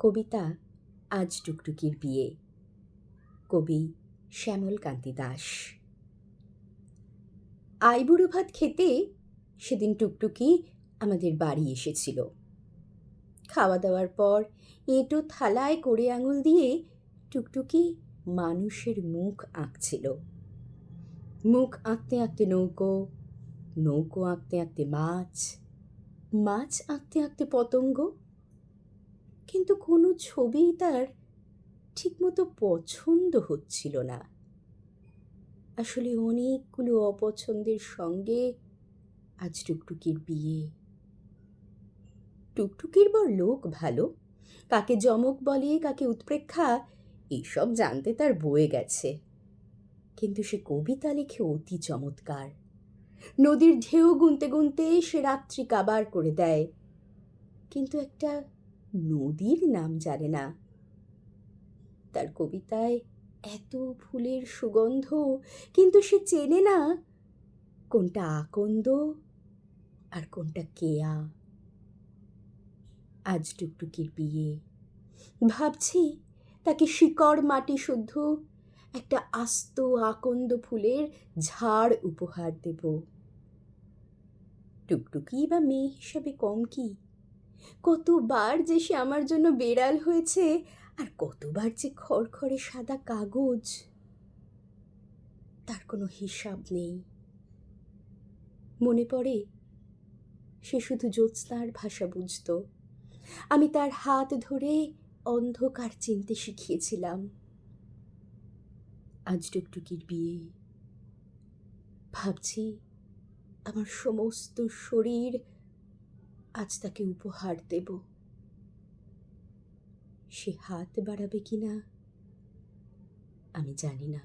কবিতা আজ টুকটুকির বিয়ে। কবি শ্যামলকান্তি দাস। আইবুড়ো ভাত খেতে সেদিন টুকটুকি আমাদের বাড়ি এসেছিল। খাওয়া দাওয়ার পর এঁটো থালায় করে আঙুল দিয়ে টুকটুকি মানুষের মুখ আঁকছিল। মুখ আঁকতে আঁকতে নৌকো, নৌকো আঁকতে আঁকতে মাছ, মাছ আঁকতে আঁকতে পতঙ্গ। কিন্তু কোনো ছবিই তার ঠিকমতো পছন্দ হচ্ছিল না। আসলে অনেকগুলো অপছন্দের সঙ্গে আজ টুকটুকির বিয়ে। টুকটুকির বর লোক ভালো, কাকে যমক বলে কাকে উৎপ্রেক্ষা এইসব জানতে তার বয়ে গেছে। কিন্তু সে কবিতা লিখে অতি চমৎকার। নদীর ঢেউ গুনতে গুনতে সে রাত্রি কাবার করে দেয়, কিন্তু একটা নদীর নাম জানে না। তার কবিতায় এত ফুলের সুগন্ধ, কিন্তু সে চেনে না কোনটা আকন্দ আর কোনটা কেয়া। আজ টুকটুকির বিয়ে। ভাবছি তাকে শিকড় মাটি শুদ্ধ একটা আস্ত আকন্দ ফুলের ঝাড় উপহার দেব। টুকটুকি বা মেয়ে হিসাবে কম কি? কতবার যে সে আমার জন্য বেড়াল হয়েছে, আর কতবার যে খড়খড়ে সাদা কাগজ, তার কোনো হিসাব নেই। মনে পড়ে সে শুধু জ্যোৎস্নার ভাষা বুঝত। আমি তার হাত ধরে অন্ধকার চিনতে শিখিয়েছিলাম। আজ টুকটুকির বিয়ে। ভাবছি আমার সমস্ত শরীর আজ তাকে উপহার দেব। সে হাত বাড়াবে কিনা আমি জানি না।